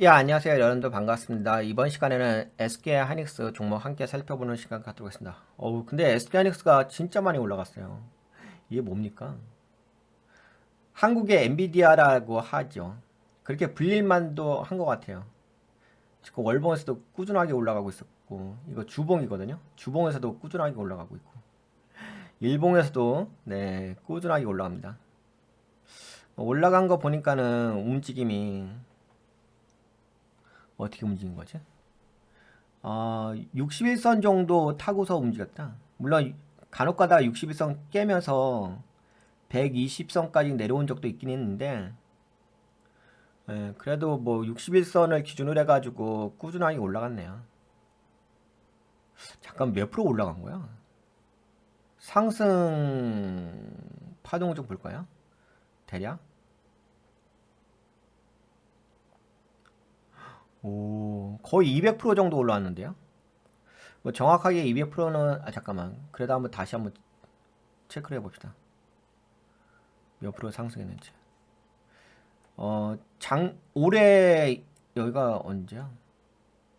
예, 안녕하세요. 여러분들 반갑습니다. 이번 시간에는 SK 하이닉스 종목 함께 살펴보는 시간 갖도록 하겠습니다. 근데 SK 하이닉스가 진짜 많이 올라갔어요. 이게 뭡니까? 한국의 엔비디아라고 하죠. 그렇게 불릴만도 한 것 같아요. 지금 월봉에서도 꾸준하게 올라가고 있었고, 이거 주봉이거든요. 주봉에서도 꾸준하게 올라가고 있고, 일봉에서도 네, 꾸준하게 올라갑니다. 올라간 거 보니까는 움직임이 어떻게 움직인 거지? 61선 정도 타고서 움직였다. 물론 간혹가다 61선 깨면서 120선까지 내려온 적도 있긴 했는데, 그래도 뭐 61선을 기준으로 해가지고 꾸준하게 올라갔네요. 잠깐 몇 프로 올라간 거야? 상승 파동을 좀 볼까요? 대략? 거의 200% 정도 올라왔는데요. 뭐 정확하게 200%는 잠깐만. 그래도 한번 다시 한번 체크를 해봅시다. 몇 프로 상승했는지. 올해 여기가 언제야?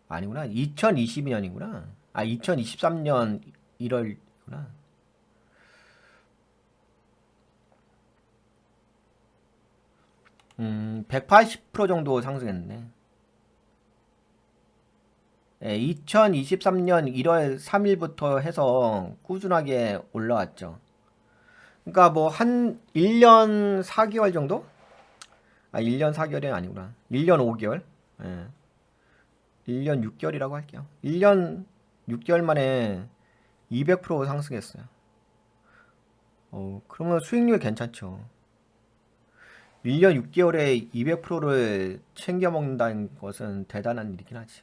아니구나. 2022년이구나. 2023년 1월이구나. 180% 정도 상승했네. 2023년 1월 3일부터 해서 꾸준하게 올라왔죠. 그러니까 뭐 한 1년 4개월 정도? 1년 4개월이 아니구나. 1년 5개월? 예. 1년 6개월이라고 할게요. 1년 6개월 만에 200% 상승했어요. 그러면 수익률 괜찮죠. 1년 6개월에 200%를 챙겨 먹는다는 것은 대단한 일이긴 하지.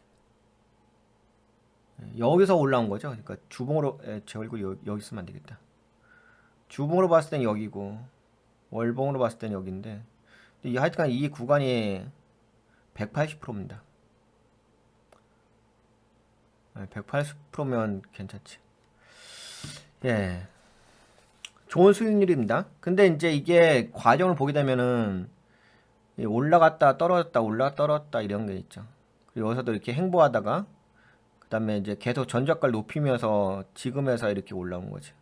여기서 올라온 거죠. 그러니까 주봉으로 제 얼굴 여기 있으면 안 되겠다. 주봉으로 봤을 땐 여기고 월봉으로 봤을 땐 여기인데 하여튼간 이 구간이 180%입니다. 180%면 괜찮지. 예. 좋은 수익률입니다. 근데 이제 이게 과정을 보게 되면은 올라갔다 떨어졌다 올라갔다 떨어졌다 이런 게 있죠. 그리고 여기서도 이렇게 행보하다가 그 다음에 이제 계속 전저가를 높이면서 지금에서 이렇게 올라온 거지.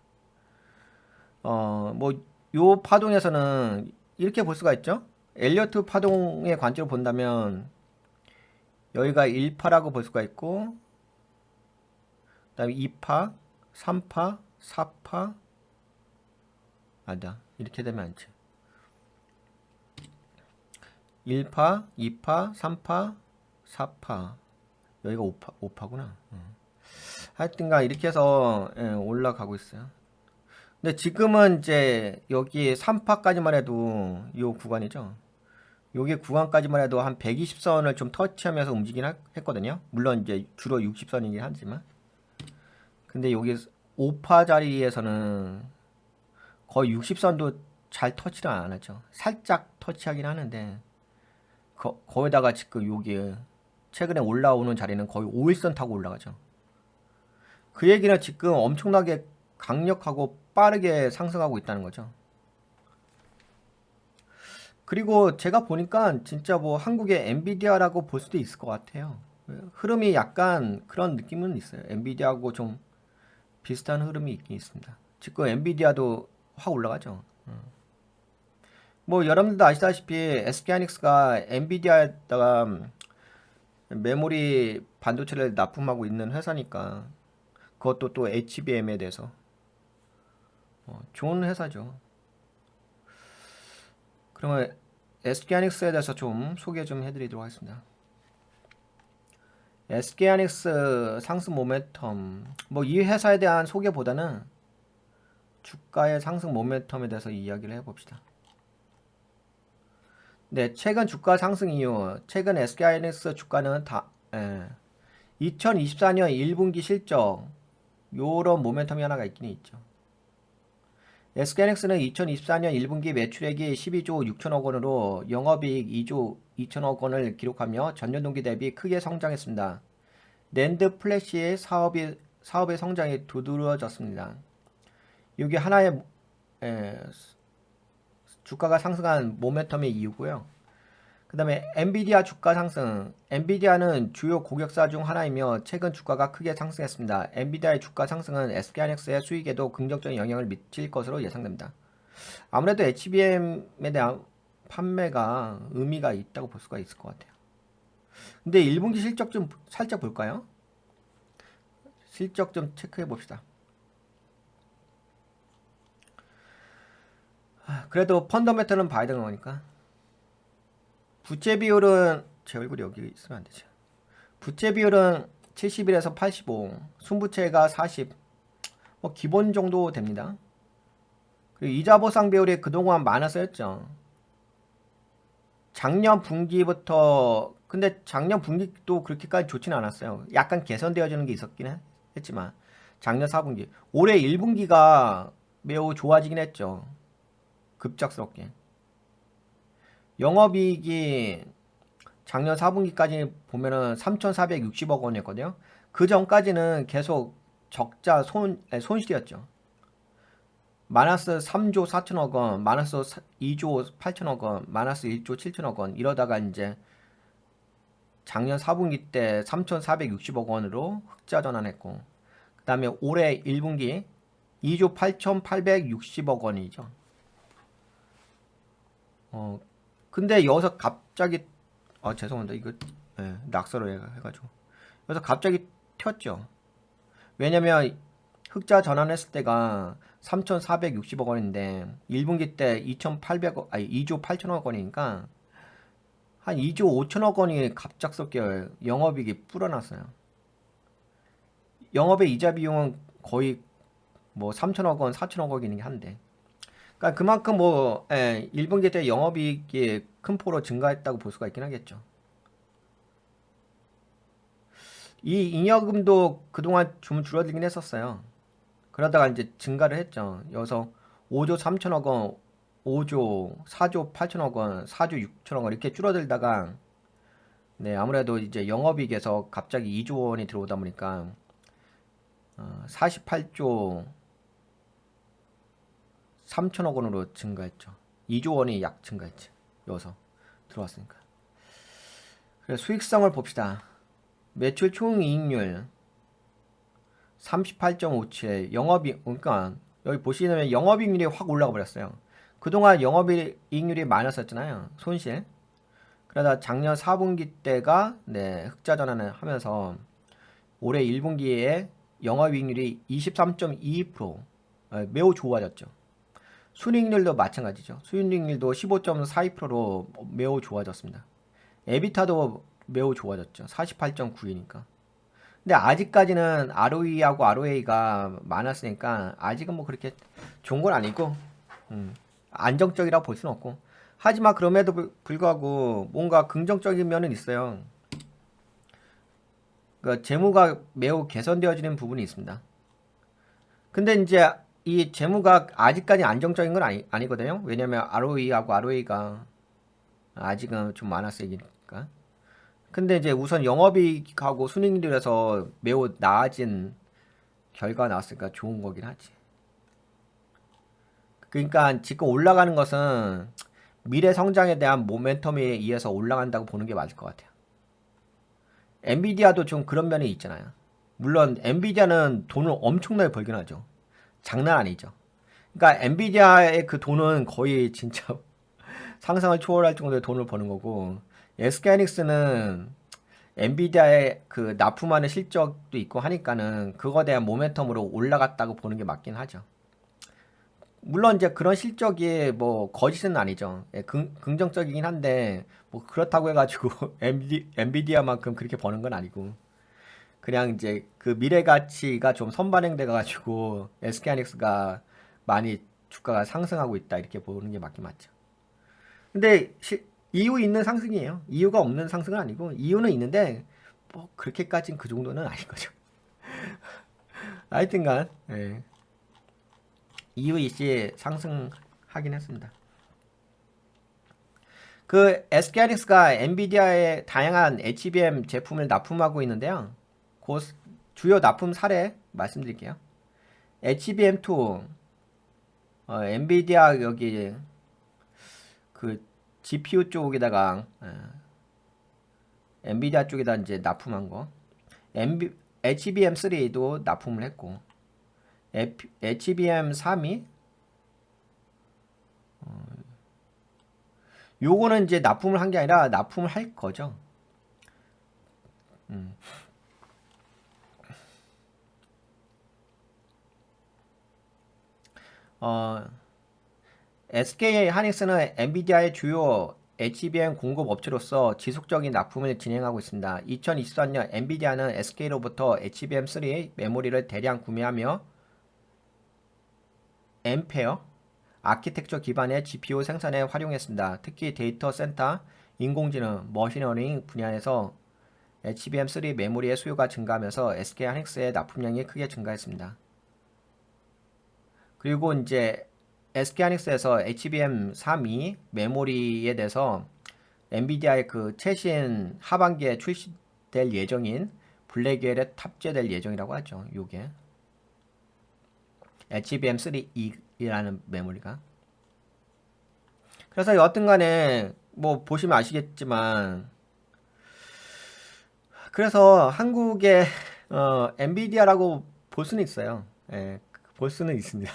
뭐 요 파동에서는 이렇게 볼 수가 있죠. 엘리어트 파동의 관점으로 본다면 여기가 1파라고 볼 수가 있고 그 다음에 2파, 3파, 4파 아니다. 이렇게 되면 안 돼. 1파, 2파, 3파, 4파 여기가 5파구나. 하여튼간 이렇게 해서 올라가고 있어요. 근데 지금은 이제 여기 3파까지만 해도 요 구간이죠. 요게 구간까지만 해도 한 120선을 좀 터치하면서 움직이긴 했거든요. 물론 이제 주로 60선이긴 하지만. 근데 여기 5파 자리에서는 거의 60선도 잘 터치를 안 하죠. 살짝 터치하긴 하는데 거기다가 지금 여기 최근에 올라오는 자리는 거의 5일선 타고 올라가죠. 그 얘기는 지금 엄청나게 강력하고 빠르게 상승하고 있다는 거죠. 그리고 제가 보니까 진짜 뭐 한국의 엔비디아라고 볼 수도 있을 것 같아요. 흐름이 약간 그런 느낌은 있어요. 엔비디아하고 좀 비슷한 흐름이 있긴 있습니다. 지금 엔비디아도 확 올라가죠. 뭐 여러분들도 아시다시피 SK하이닉스가 엔비디아에다가 메모리 반도체를 납품하고 있는 회사니까 그것도 또 HBM에 대해서 좋은 회사죠. 그러면 SK하이닉스에 대해서 좀 소개 좀 해드리도록 하겠습니다. SK하이닉스 상승 모멘텀 뭐 이 회사에 대한 소개보다는 주가의 상승 모멘텀에 대해서 이야기를 해봅시다. 네, 최근 주가 상승 이후 최근 SK하이닉스 주가는 2024년 1분기 실적 요런 모멘텀이 하나가 있긴 있죠. SK하이닉스는 2024년 1분기 매출액이 12조 6천억 원으로 영업이익 2조 2천억 원을 기록하며 전년 동기 대비 크게 성장했습니다. 낸드 플래시의 사업의 성장이 두드러졌습니다. 이게 하나의 주가가 상승한 모멘텀의 이유고요. 그 그 다음에 엔비디아 주가 상승. 엔비디아는 주요 고객사 중 하나이며 최근 주가가 크게 상승했습니다. 엔비디아의 주가 상승은 SK하이닉스의 수익에도 긍정적인 영향을 미칠 것으로 예상됩니다. 아무래도 HBM에 대한 판매가 의미가 있다고 볼 수가 있을 것 같아요. 근데 1분기 실적 좀 살짝 볼까요? 실적 좀 체크해 봅시다. 그래도 펀더멘털은 봐야 되는 거니까. 부채 비율은 제 얼굴이 여기 있으면 안 되죠. 부채 비율은 71에서 85, 순부채가 40, 뭐 기본 정도 됩니다. 그리고 이자 보상 비율이 그동안 많았었죠. 작년 분기부터, 근데 작년 분기도 그렇게까지 좋지는 않았어요. 약간 개선되어지는 게 있었긴 했지만 작년 4분기, 올해 1분기가 매우 좋아지긴 했죠. 급작스럽게. 영업이익이 작년 4분기까지 보면은 3,460억 원이었거든요. 그 전까지는 계속 적자 손실이었죠. 마이너스 3조 4천억 원, 마이너스 2조 8천억 원, 마이너스 1조 7천억 원 이러다가 이제 작년 4분기 때 3,460억 원으로 흑자 전환했고, 그 다음에 올해 1분기 2조 8,860억 원이죠. 근데 여기서 갑자기 죄송합니다. 이거 낙서로 해가지고 여기서 갑자기 튀었죠. 왜냐면 흑자 전환했을 때가 3,460억 원인데 1분기 때 2,800억 아니 2조 8천억 원이니까 한 2조 5천억 원이 갑작스럽게 영업이익이 불어났어요. 영업의 이자 비용은 거의 뭐 3천억 원, 4천억 원이긴 한데, 그러니까 그만큼 뭐 1분기 때 영업이익이 큰 폭으로 증가했다고 볼 수가 있긴 하겠죠. 이 잉여금도 그동안 좀 줄어들긴 했었어요. 그러다가 이제 증가를 했죠. 여기서 5조 3천억 원, 5조, 4조 8천억 원, 4조 6천억 원 이렇게 줄어들다가 아무래도 이제 영업이익에서 갑자기 2조 원이 들어오다 보니까 48조 3천억 원으로 증가했죠. 2조 원이 약 증가했죠. 여기서 들어왔으니까. 그래서 수익성을 봅시다. 매출 총이익률 38.57, 그러니까 여기 보시면 영업이익률이 확 올라가 버렸어요. 그동안 영업이익률이 많았었잖아요. 손실. 그러다 작년 4분기 때가 흑자 전환을 하면서 올해 1분기에 영업이익률이 23.22%, 매우 좋아졌죠. 순이익률도 마찬가지죠. 순이익률도 15.42%로 매우 좋아졌습니다. 에비타도 매우 좋아졌죠. 48.9이니까. 근데 아직까지는 ROE하고 ROA가 많았으니까 아직은 뭐 그렇게 좋은 건 아니고 안정적이라고 볼 수는 없고, 하지만 그럼에도 불구하고 뭔가 긍정적인 면은 있어요. 그러니까 재무가 매우 개선되어지는 부분이 있습니다. 근데 이제 이 재무가 아직까지 안정적인 건 아니거든요. 왜냐면 ROE하고 ROA가 아직은 좀 많았으니까. 근데 이제 우선 영업이익하고 순이익률에서 매우 나아진 결과가 나왔으니까 좋은 거긴 하지. 그러니까 지금 올라가는 것은 미래 성장에 대한 모멘텀에 의해서 올라간다고 보는 게 맞을 것 같아요. 엔비디아도 좀 그런 면이 있잖아요. 물론 엔비디아는 돈을 엄청나게 벌긴 하죠. 장난 아니죠. 그러니까 엔비디아의 그 돈은 거의 진짜 상상을 초월할 정도의 돈을 버는 거고, SK하이닉스는 엔비디아의 그 납품하는 실적도 있고 하니까는 그거에 대한 모멘텀으로 올라갔다고 보는 게 맞긴 하죠. 물론 이제 그런 실적이 뭐 거짓은 아니죠. 긍정적이긴 한데 뭐 그렇다고 해가지고 엔비디아만큼 그렇게 버는 건 아니고, 그냥 이제 그 미래 가치가 좀 선반영돼 가지고 SK하이닉스가 많이 주가가 상승하고 있다 이렇게 보는 게 맞긴 맞죠. 근데 이유 있는 상승이에요. 이유가 없는 상승은 아니고, 이유는 있는데 뭐 그렇게까지는 그 정도는 아닌 거죠. 하여튼간 이유 있이 상승하긴 했습니다. 그 SK하이닉스가 엔비디아의 다양한 HBM 제품을 납품하고 있는데요. 그 주요 납품 사례 말씀드릴게요. HBM2 엔비디아 여기 그 GPU 쪽에다가 엔비디아 쪽에다 이제 납품한 거. HBM3도 납품을 했고, HBM3이 요거는 이제 납품을 한 게 아니라 납품을 할 거죠. SK 하이닉스는 엔비디아의 주요 HBM 공급 업체로서 지속적인 납품을 진행하고 있습니다. 2023년 엔비디아는 SK로부터 HBM3 메모리를 대량 구매하며 엠페어 아키텍처 기반의 GPU 생산에 활용했습니다. 특히 데이터 센터, 인공지능, 머신러닝 분야에서 HBM3 메모리의 수요가 증가하면서 SK 하이닉스의 납품량이 크게 증가했습니다. 그리고 이제 SK 하이닉스에서 HBM32 메모리에 대해서 엔비디아의 그 최신 하반기에 출시될 예정인 블랙웰에 탑재될 예정이라고 하죠. 요게 HBM3E라는 메모리가. 그래서 여튼간에 뭐 보시면 아시겠지만, 그래서 한국의 엔비디아라고 볼 수는 있어요. 예, 볼 수는 있습니다.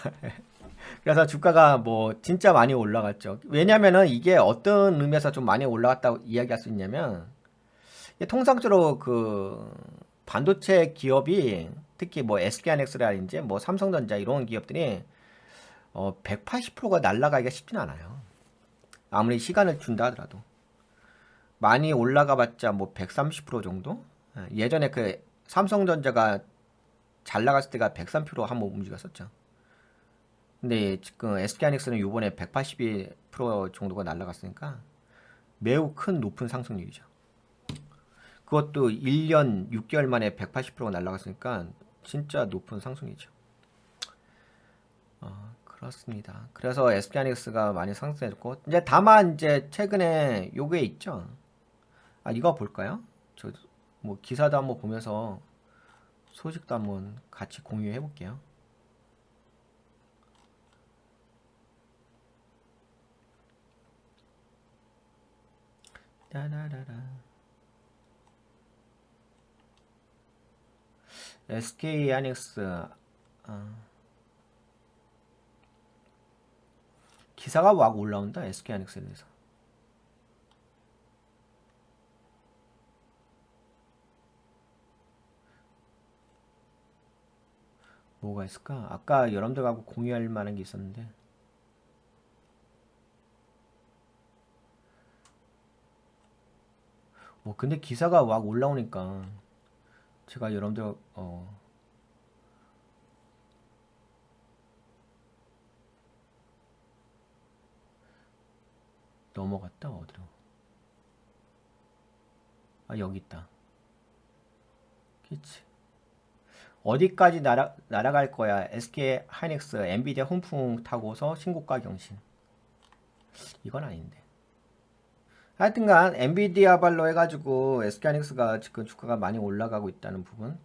그래서 주가가 뭐 진짜 많이 올라갔죠. 왜냐면은 이게 어떤 의미에서 좀 많이 올라갔다고 이야기할 수 있냐면, 통상적으로 그 반도체 기업이 특히 뭐 SK하이닉스라든지 뭐 삼성전자 이런 기업들이 180%가 날아가기가 쉽진 않아요. 아무리 시간을 준다 하더라도 많이 올라가 봤자 뭐 130% 정도? 예전에 그 삼성전자가 잘 나갔을 때가 103% 한번 움직였었죠. 근데 지금 SK하이닉스는 이번에 182% 정도가 날아갔으니까 매우 큰 높은 상승률이죠. 그것도 1년 6개월 만에 180%가 날아갔으니까 진짜 높은 상승이죠. 그렇습니다. 그래서 SK하이닉스가 많이 상승했고, 이제 다만 이제 최근에 요게 있죠. 이거 볼까요? 저 뭐 기사도 한번 보면서 소식도 한번 같이 공유해 볼게요. 따라라라. SK하이닉스 기사가 막 올라온다. SK하이닉스에 대해서. 뭐가 있을까? 아까 여러분들하고 공유할 만한 게 있었는데. 뭐 근데 기사가 막 올라오니까 제가 여러분들 넘어갔다. 어디로? 여기 있다. 그치. 어디까지 날아갈 거야? SK 하이닉스 엔비디아 훈풍 타고서 신고가 경신. 이건 아닌데. 하여튼간 엔비디아 발로 해가지고 SK 하이닉스가 지금 주가가 많이 올라가고 있다는 부분.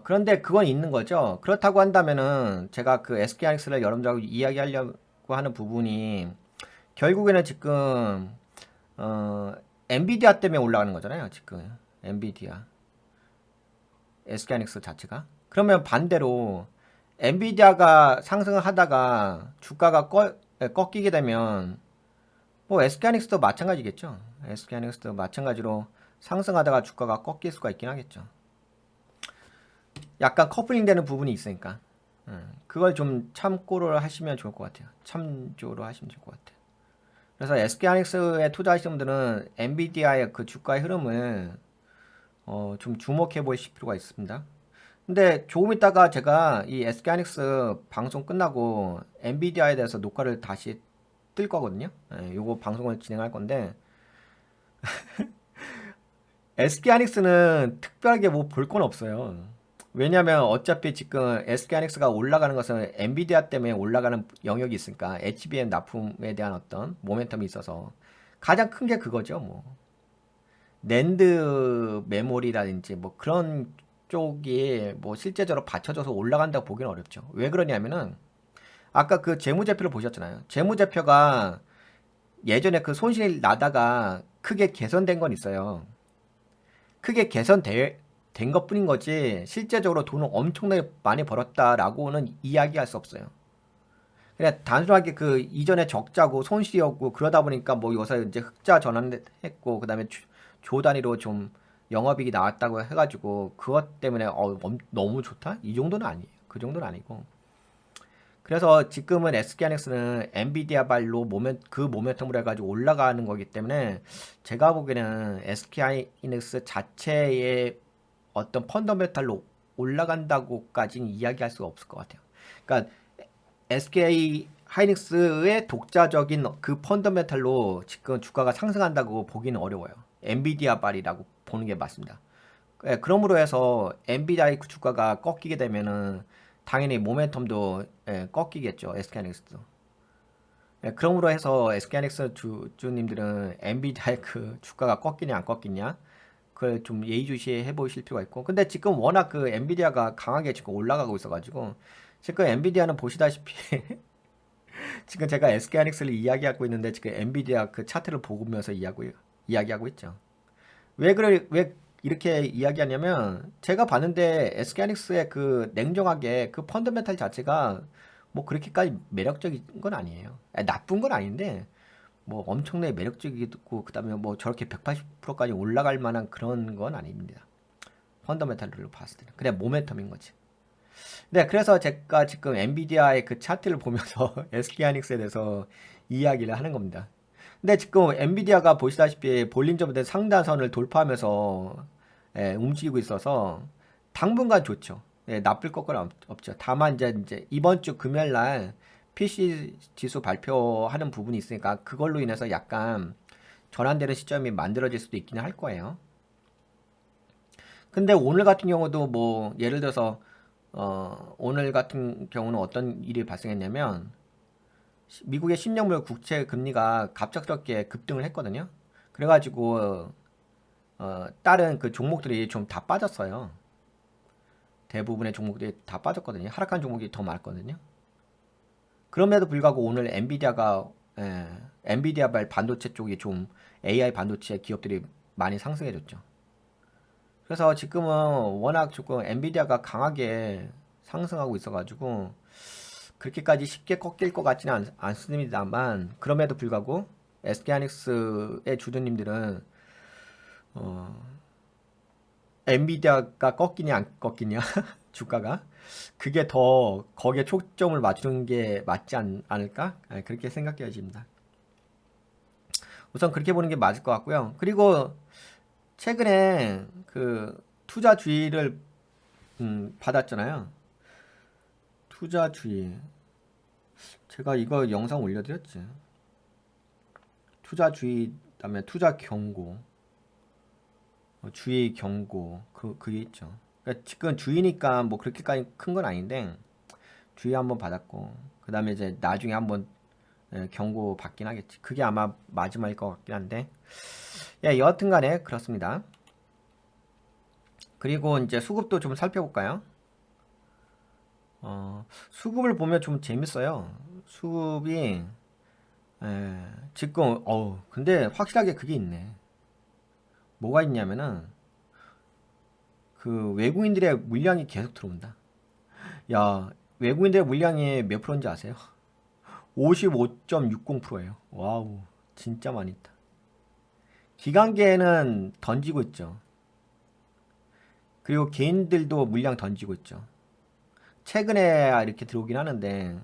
그런데 그건 있는 거죠. 그렇다고 한다면은 제가 그 SK 하이닉스를 여러분들하고 이야기하려고 하는 부분이 결국에는 지금 엔비디아 때문에 올라가는 거잖아요. 지금 엔비디아 SK 하이닉스 자체가. 그러면 반대로 엔비디아가 상승을 하다가 주가가 꺾이게 되면 뭐 SK 하이닉스도 마찬가지겠죠. SK 하이닉스도 마찬가지로 상승하다가 주가가 꺾일 수가 있긴 하겠죠. 약간 커플링 되는 부분이 있으니까 그걸 좀 참고를 하시면 좋을 것 같아요. 참조로 하시면 좋을 것 같아요. 그래서 SK 하이닉스에 투자하시는 분들은 엔비디아의 그 주가의 흐름을 좀 주목해 보실 필요가 있습니다. 근데 조금 있다가 제가 이 SK 하이닉스 방송 끝나고 엔비디아에 대해서 녹화를 다시 뜰 거거든요. 요거 방송을 진행할 건데 SK 하이닉스는 특별하게 뭐 볼 건 없어요. 왜냐면 어차피 지금 SK 하이닉스가 올라가는 것은 엔비디아 때문에 올라가는 영역이 있으니까 HBM 납품에 대한 어떤 모멘텀이 있어서 가장 큰 게 그거죠. 뭐 낸드 메모리라든지 뭐 그런 쪽이 뭐 실제적으로 받쳐져서 올라간다고 보기는 어렵죠. 왜 그러냐면은 아까 그 재무제표를 보셨잖아요. 재무제표가 예전에 그 손실 나다가 크게 개선된 건 있어요. 크게 된 것뿐인 거지 실제적으로 돈을 엄청나게 많이 벌었다라고는 이야기할 수 없어요. 그냥 단순하게 그 이전에 적자고 손실이었고 그러다 보니까 뭐 요새 이제 흑자 전환했고 그다음에 조 단위로 좀 영업이익이 나왔다고 해가지고 그것 때문에 너무 좋다? 이 정도는 아니에요. 그 정도는 아니고. 그래서 지금은 SK하이닉스는 엔비디아 발로 그 모멘텀으로 해가지고 올라가는 거기 때문에 제가 보기에는 SK하이닉스 자체의 어떤 펀더멘탈로 올라간다고까지는 이야기할 수가 없을 것 같아요. 그러니까 SK 하이닉스의 독자적인 그 펀더멘탈로 지금 주가가 상승한다고 보기는 어려워요. 엔비디아 발이라고 보는 게 맞습니다. 그러므로 해서 엔비디아의 주가가 꺾이게 되면은 당연히 모멘텀도 꺾이겠죠. SK하이닉스도. 그러므로 해서 SK하이닉스 주주님들은 엔비디아의 그 주가가 꺾이냐 안 꺾이냐 그걸 좀 예의주시해 보실 필요가 있고 근데 지금 워낙 그 엔비디아가 강하게 지금 올라가고 있어가지고 지금 엔비디아는 보시다시피 지금 제가 SK하이닉스를 이야기하고 있는데 지금 엔비디아 그 차트를 보면서 이야기하고 있죠. 왜 이렇게 이야기하냐면 제가 봤는데 SK하이닉스의 그 냉정하게 그 펀더멘탈 자체가 뭐 그렇게까지 매력적인 건 아니에요. 나쁜 건 아닌데 뭐 엄청나게 매력적이고 그다음에 뭐 저렇게 180%까지 올라갈 만한 그런 건 아닙니다. 펀더멘탈로 봤을 때는 그냥 모멘텀인 거지. 네, 그래서 제가 지금 엔비디아의 그 차트를 보면서 SK하이닉스에 대해서 이야기를 하는 겁니다. 근데 지금 엔비디아가 보시다시피 볼린저보다 상단선을 돌파하면서 움직이고 있어서 당분간 좋죠. 나쁠 것은 없죠. 다만 이제 이번 주 금요일 날 PC 지수 발표하는 부분이 있으니까 그걸로 인해서 약간 전환되는 시점이 만들어질 수도 있기는 할 거예요. 근데 오늘 같은 경우도 뭐 예를 들어서 오늘 같은 경우는 어떤 일이 발생했냐면 미국의 10년물 국채 금리가 갑작스럽게 급등을 했거든요. 그래가지고 다른 그 종목들이 좀 다 빠졌어요. 대부분의 종목들이 다 빠졌거든요. 하락한 종목이 더 많았거든요. 그럼에도 불구하고 오늘 엔비디아발 반도체 쪽이 좀 AI 반도체 기업들이 많이 상승해줬죠. 그래서 지금은 워낙 조금 엔비디아가 강하게 상승하고 있어가지고 그렇게까지 쉽게 꺾일 것 같지는 않습니다만 그럼에도 불구하고 SK하이닉스의 주주님들은 엔비디아가 꺾이냐 안 꺾이냐 주가가 그게 더 거기에 초점을 맞추는 게 맞지 않을까 그렇게 생각해집니다. 우선 그렇게 보는 게 맞을 것 같고요. 그리고 최근에 그 투자 주의를 받았잖아요. 투자 주의 제가 이거 영상 올려드렸지. 투자 주의 그다음에 투자 경고 주의 경고 그게 있죠. 그러니까 지금 주의니까 뭐 그렇게까지 큰 건 아닌데 주의 한번 받았고 그 다음에 이제 나중에 한번 경고 받긴 하겠지. 그게 아마 마지막일 것 같긴 한데 여하튼간에 그렇습니다. 그리고 이제 수급도 좀 살펴볼까요? 수급을 보면 좀 재밌어요. 수급이 지금 근데 확실하게 그게 있네. 뭐가 있냐면은 그 외국인들의 물량이 계속 들어온다. 야, 외국인들의 물량이 몇 프로인지 아세요? 55.60%예요. 와우, 진짜 많이 있다. 기관계는 던지고 있죠. 그리고 개인들도 물량 던지고 있죠. 최근에 이렇게 들어오긴 하는데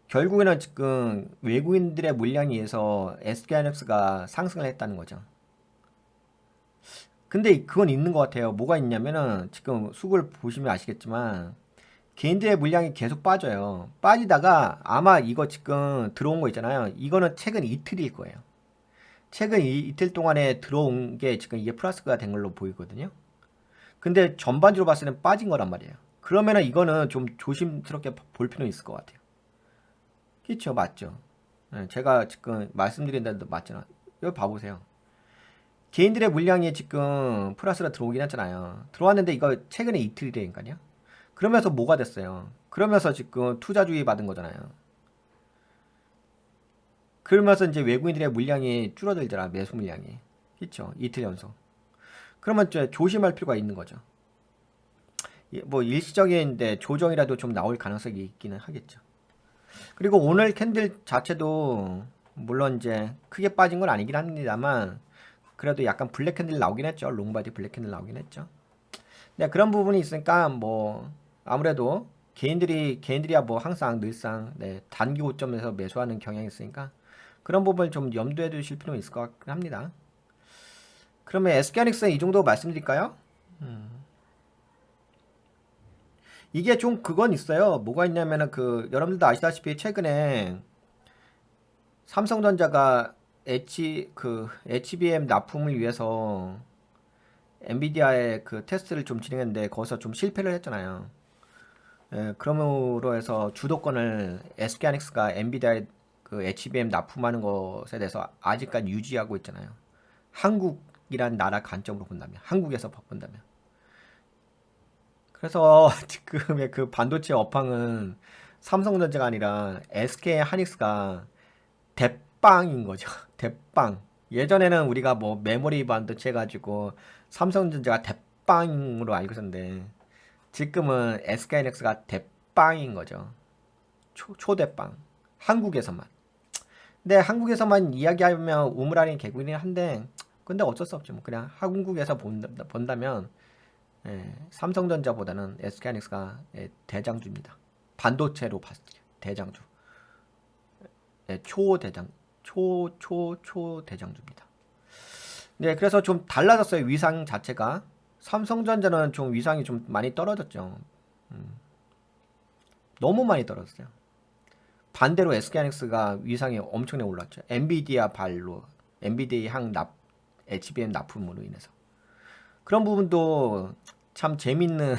결국에는 지금 외국인들의 물량에 의해서 SK하이닉스가 상승을 했다는 거죠. 근데 그건 있는 것 같아요. 뭐가 있냐면은 지금 수급을 보시면 아시겠지만 개인들의 물량이 계속 빠져요. 빠지다가 아마 이거 지금 들어온 거 있잖아요. 이거는 최근 이틀일 거예요. 최근 이틀 동안에 들어온 게 지금 이게 플러스가 된 걸로 보이거든요. 근데 전반적으로 봤을 때는 빠진 거란 말이에요. 그러면은 이거는 좀 조심스럽게 볼 필요는 있을 것 같아요. 그렇죠, 맞죠. 제가 지금 말씀드린 데도 맞잖아. 여기 봐보세요. 개인들의 물량이 지금 플러스로 들어오긴 했잖아요. 들어왔는데 이거 최근에 이틀이라니까요. 그러면서 뭐가 됐어요? 그러면서 지금 투자주의 받은 거잖아요. 그러면서 이제 외국인들의 물량이 줄어들잖아. 매수 물량이. 그렇죠? 이틀 연속. 그러면 이제 조심할 필요가 있는 거죠. 뭐 일시적인데 조정이라도 좀 나올 가능성이 있기는 하겠죠. 그리고 오늘 캔들 자체도 물론 이제 크게 빠진 건 아니긴 합니다만 그래도 약간 블랙 캔들 나오긴 했죠. 롱바디 블랙 캔들 나오긴 했죠. 네, 그런 부분이 있으니까 뭐 아무래도 개인들이야 뭐 항상 늘상 네, 단기 고점에서 매수하는 경향이 있으니까 그런 부분을 좀 염두에 두실 필요는 있을 것 같긴 합니다. 그러면 SK하이닉스 이 정도 말씀드릴까요? 이게 좀 그건 있어요. 뭐가 있냐면은 그 여러분들도 아시다시피 최근에 삼성전자가 HBM 납품을 위해서 엔비디아의 그 테스트를 좀 진행했는데 거기서 좀 실패를 했잖아요. 예, 그러므로 해서 주도권을 SK하이닉스가 엔비디아의 그 HBM 납품하는 것에 대해서 아직까지 유지하고 있잖아요. 한국이란 나라 관점으로 본다면, 한국에서 본다면. 그래서 지금의 그 반도체 업황은 삼성전자가 아니라 SK하이닉스가 대빵인 거죠. 대빵. 예전에는 우리가 뭐 메모리 반도체 가지고 삼성전자가 대빵으로 알고 있었는데 지금은 SK하이닉스가 대빵인 거죠. 초대빵. 한국에서만. 근데 한국에서만 이야기하면 우물 아닌 개구리긴 한데 근데 어쩔 수 없죠. 뭐 그냥 한국에서 본다면 삼성전자보다는 SK하이닉스가 대장주입니다. 반도체로 봤을 때 대장주. 초대장주입니다. 네, 그래서 좀 달라졌어요. 위상 자체가. 삼성전자는 좀 위상이 좀 많이 떨어졌죠. 너무 많이 떨어졌어요. 반대로 SK하이닉스가 위상이 엄청나게 올랐죠. 엔비디아 발로, 엔비디아 HBM 납품으로 인해서. 그런 부분도 참 재밌는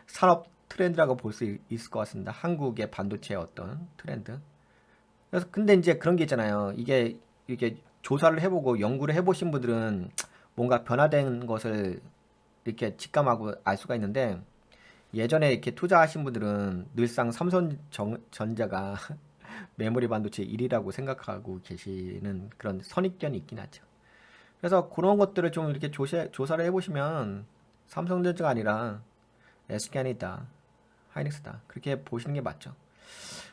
산업 트렌드라고 볼 수 있을 것 같습니다. 한국의 반도체의 어떤 트렌드. 그래서 근데 이제 그런 게 있잖아요. 이게 조사를 해보고 연구를 해보신 분들은 뭔가 변화된 것을 이렇게 직감하고 알 수가 있는데 예전에 이렇게 투자하신 분들은 늘상 삼성전자가 메모리 반도체 1위라고 생각하고 계시는 그런 선입견이 있긴 하죠. 그래서 그런 것들을 좀 이렇게 조사를 해보시면 삼성전자가 아니라 SK하이닉스다, 하이닉스다 그렇게 보시는 게 맞죠.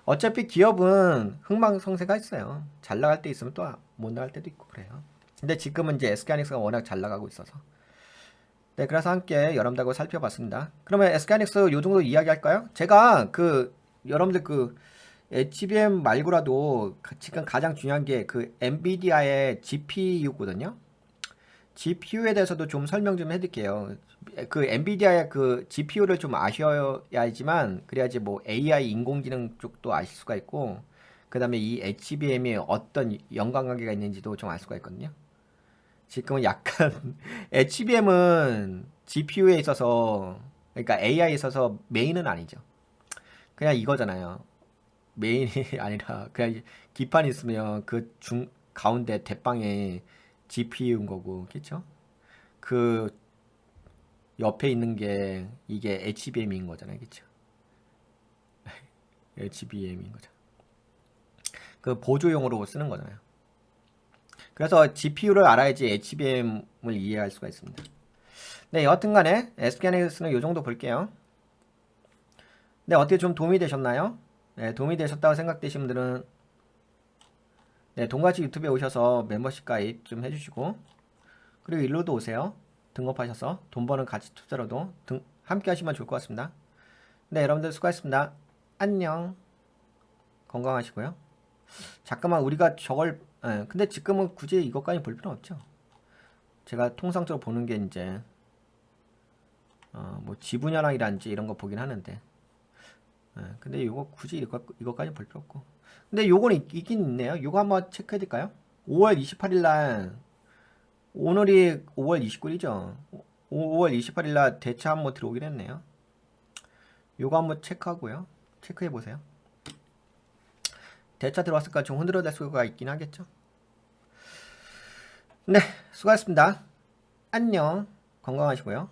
어차피 기업은 흥망성쇠가 있어요. 잘 나갈 때 있으면 또 못 나갈 때도 있고 그래요. 근데 지금은 이제 SK하이닉스가 워낙 잘 나가고 있어서 네, 그래서 함께 여러분들하고 살펴봤습니다. 그러면 SK하이닉스 요 정도 이야기할까요? 제가 그 여러분들 그 HBM 말고라도 지금 가장 중요한 게 그 엔비디아의 GPU거든요. GPU에 대해서도 좀 설명 좀 해드릴게요. 그 엔비디아의 그 GPU를 좀 아셔야지만 그래야지 뭐 AI 인공지능 쪽도 아실 수가 있고 그 다음에 이 HBM이 어떤 연관관계가 있는지도 좀 알 수가 있거든요. 지금은 약간 HBM은 GPU에 있어서 그러니까 AI에 있어서 메인은 아니죠. 그냥 이거잖아요. 메인이 아니라 그냥 기판이 있으면 그 중 가운데 대빵에 GPU인 거고, 그렇죠? 그 옆에 있는 게 이게 HBM인 거잖아요, 그렇죠? HBM인 거죠. 그 보조용으로 쓰는 거잖아요. 그래서 GPU를 알아야지 HBM을 이해할 수가 있습니다. 네, 여하튼간에 SK하이닉스는 이 정도 볼게요. 네, 어떻게 좀 도움이 되셨나요? 네, 도움이 되셨다고 생각되신 분들은 네, 동같이 유튜브에 오셔서 멤버십 가입 좀 해주시고 그리고 일로도 오세요. 등록하셔서 돈 버는 가치 투자로도 함께 하시면 좋을 것 같습니다. 네, 여러분들 수고하셨습니다. 안녕. 건강하시고요. 잠깐만 우리가 저걸 근데 지금은 굳이 이것까지 볼 필요 없죠. 제가 통상적으로 보는 게 이제 뭐 지분 현황이란지 이런 거 보긴 하는데 근데 이거 굳이 이거까지 볼 필요 없고 근데 요거는 있긴 있네요. 요거 한번 체크해 드릴까요? 5월 28일 날 오늘이 5월 29일이죠. 5월 28일 날 대차 한번 들어오긴 했네요. 요거 한번 체크하고요. 체크해 보세요. 대차 들어왔을까 좀 흔들어댈 수가 있긴 하겠죠. 네, 수고하셨습니다. 안녕. 건강하시고요.